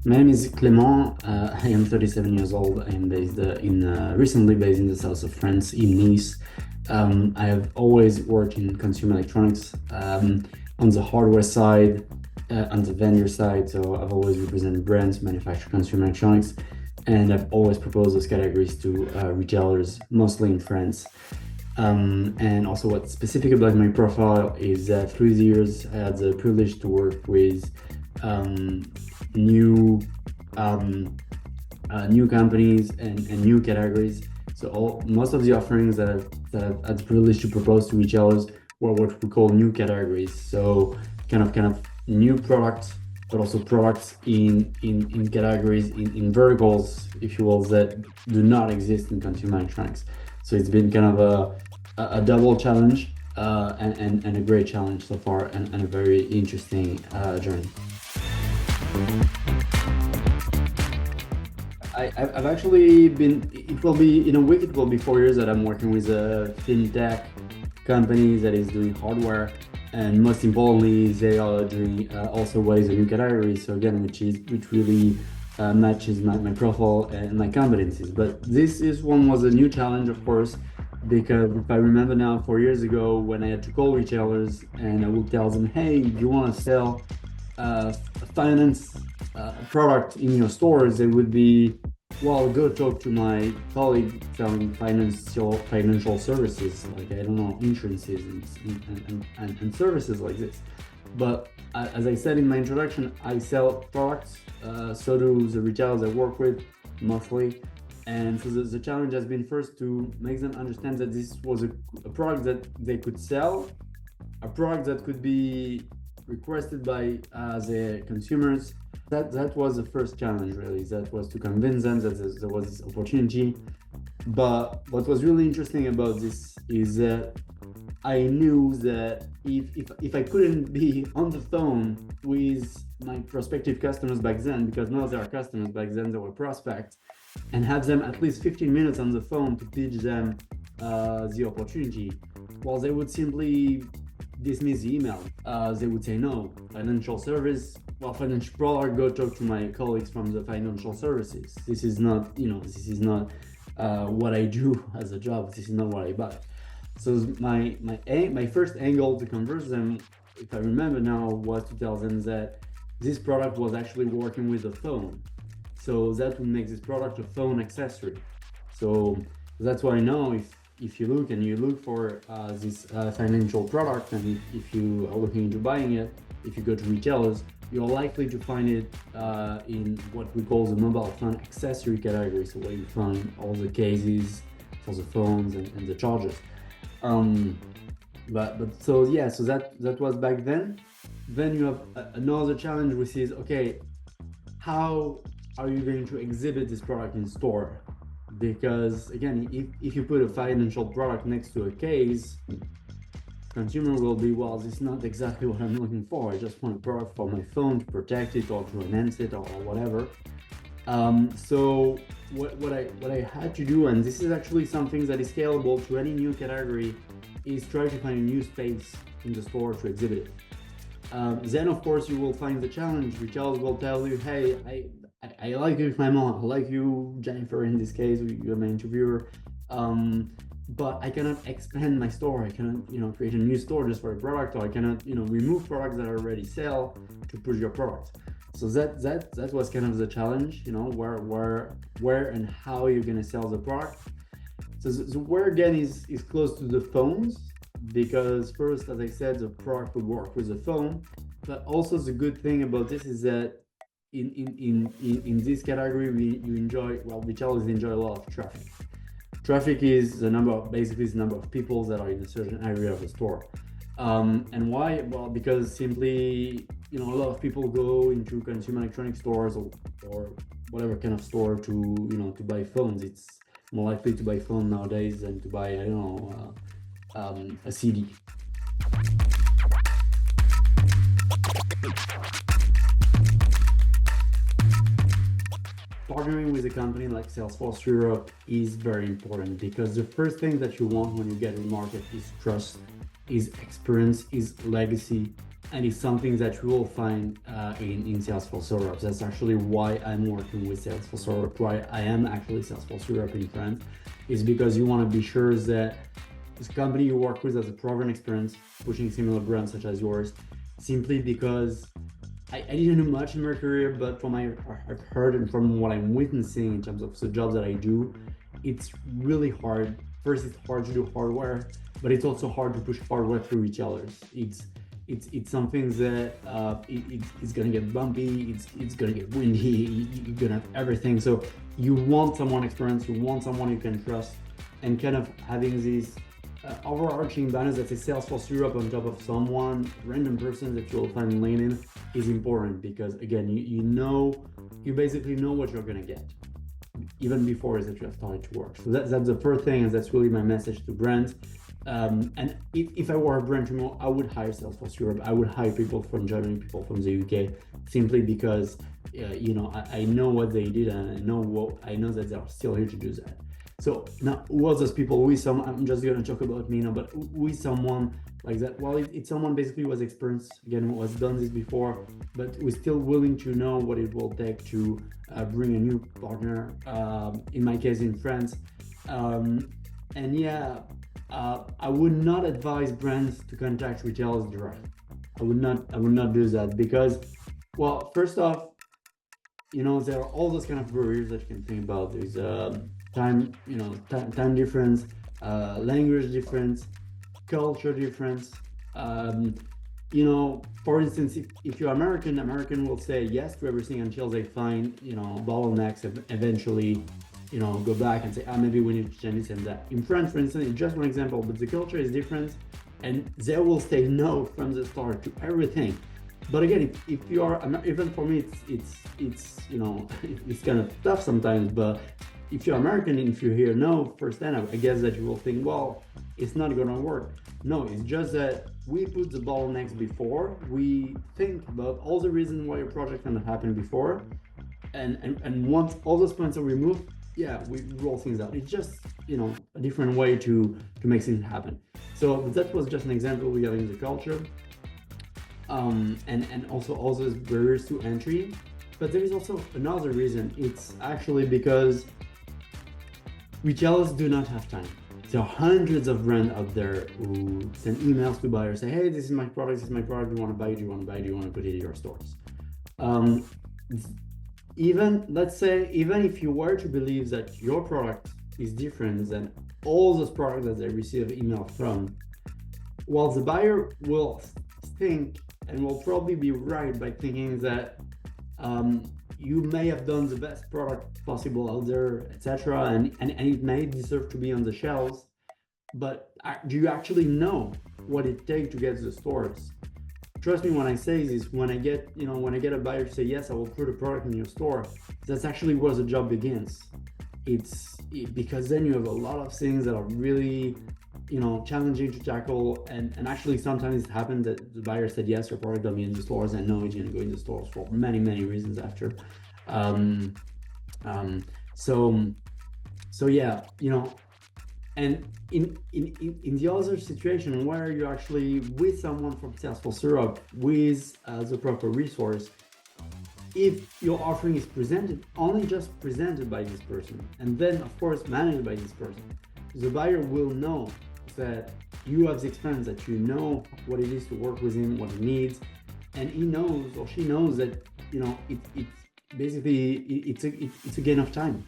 My name is Clement. I am 37 years old. I am recently based in the south of France, in Nice. I have always worked in consumer electronics on the hardware side, on the vendor side. So I've always represented brands, manufacture consumer electronics, and I've always proposed those categories to retailers, mostly in France. And also, what's specific about my profile is that through the years, I had the privilege to work with um, new new companies and new categories. So most of the offerings that I've had the privilege to propose to retailers were what we call new categories. So kind of new products, but also products in categories in verticals, if you will, that do not exist in consumer electronics. So it's been kind of a double challenge and a great challenge so far, and a very interesting journey. I've actually been, it will be, in a week, it will be 4 years that I'm working with a fintech company that is doing hardware. And most importantly, they are doing also what is a new category. So again, which really matches my profile and my competencies. But one was a new challenge, of course, because if I remember now, 4 years ago, when I had to call retailers and I would tell them, hey, do you want to sell a finance product in your stores, they would be, well, go talk to my colleague selling financial services, like, I don't know, insurances and services like this. But as I said in my introduction, I sell products, so do the retailers I work with mostly. And so the challenge has been first to make them understand that this was a product that they could sell, a product that could be requested by the consumers. That was the first challenge, really. That was to convince them that there was this opportunity. But what was really interesting about this is that I knew that if I couldn't be on the phone with my prospective customers back then, because now they are customers, back then they were prospects, and have them at least 15 minutes on the phone to pitch them the opportunity, well, they would simply dismiss the email. They would say, no, financial service, well, financial product, go talk to my colleagues from the financial services. This is not, what I do as a job. This is not what I buy. So my first angle to converse them, if I remember now, was to tell them that this product was actually working with a phone. So that would make this product a phone accessory. So that's why now, if you look for this financial product, and if you are looking into buying it, if you go to retailers, you're likely to find it in what we call the mobile phone accessory category. So where you find all the cases for the phones and the chargers. So that was back then. Then you have another challenge, which is, okay, how are you going to exhibit this product in store? Because again, if you put a financial product next to a case, consumer will be, well, this is not exactly what I'm looking for. I just want a product for my phone to protect it or to enhance it or whatever. So what I had to do, and this is actually something that is scalable to any new category, is try to find a new space in the store to exhibit it. Then of course you will find the challenge. Retailers will tell you, hey, I like you, Clement, I like you, Jennifer, in this case, you're my interviewer, but I cannot expand my store. I cannot, create a new store just for a product, or I cannot, remove products that I already sell to push your product. So that was kind of the challenge, where and how you're gonna sell the product. So where again is close to the phones, because first, as I said, the product would work with the phone, but also the good thing about this is that in this category, retailers enjoy a lot of traffic. Traffic is the number of people that are in a certain area of the store. And why? Well, because simply, a lot of people go into consumer electronic stores or whatever kind of store to buy phones. It's more likely to buy phone nowadays than to buy, a CD. Partnering with a company like Salesforce Europe is very important, because the first thing that you want when you get in market is trust is experience, is legacy, and it's something that you will find in Salesforce Europe. That's actually why I'm working with Salesforce Europe, why I am actually Salesforce Europe in France, is because you want to be sure that this company you work with has a proven experience pushing similar brands such as yours, simply because I didn't do much in my career, but from I've heard and from what I'm witnessing in terms of the jobs that I do, it's really hard. First, it's hard to do hardware, but it's also hard to push hardware through retailers. It's something that it's gonna get bumpy, it's gonna get windy, you're gonna have everything. So you want someone experienced, you want someone you can trust, and kind of having these overarching banners that say Salesforce Europe on top of someone, random person that you'll find in LinkedIn is important, because again, you basically know what you're gonna get even before that you have started to work. So that's the first thing, and that's really my message to brands. And if I were a brand tomorrow, I would hire Salesforce Europe. I would hire people from Germany, people from the UK, simply because I know what they did, and I know that they're still here to do that. So now, who are those people? I'm just gonna talk about me now, but who is someone like that? Well, it's someone basically who has experience, again, who has done this before, but who's still willing to know what it will take to bring a new partner. In my case, in France, and yeah. I would not advise brands to contact retailers direct. I would not do that, because, well, first off, there are all those kind of barriers that you can think about. There's time difference, language difference, culture difference. For instance, if you're American will say yes to everything until they find bottlenecks, and eventually go back and say, maybe we need to change this and that. In France, for instance, it's just one example, but the culture is different, and they will say no from the start to everything. But again, if you are, even for me, it's it's kind of tough sometimes. But if you're American and if you hear no firsthand, I guess that you will think, well, it's not gonna work. No, it's just that we put the bottlenecks before. We think about all the reasons why your project cannot happen before, and once all those points are removed, yeah, we roll things out. It's just a different way to make things happen. So that was just an example regarding the culture, and also all those barriers to entry. But there is also another reason. It's actually because retailers do not have time. There are hundreds of brands out there who send emails to buyers, say, hey, this is my product, do you want to buy it, do you want to buy it, do you want to put it in your stores? Even if you were to believe that your product is different than all those products that they receive email from, well, the buyer will think, and will probably be right by thinking that you may have done the best product possible out there, etc., and it may deserve to be on the shelves, but do you actually know what it takes to get to the stores? Trust me when I say this, when I get a buyer to say, yes, I will put a product in your store, that's actually where the job begins. Because then you have a lot of things that are really, challenging to tackle. And actually sometimes it happened that the buyer said, yes, your product will be in the stores, and no, it's going to go in the stores for many, many reasons after. So yeah, and in the other situation where you're actually with someone from Salesforce Europe with the proper resource, if your offering is only just presented by this person, and then of course managed by this person, the buyer will know that you have the experience, that you know what it is to work with him, what he needs, and he knows or she knows that it's basically it's a gain of time.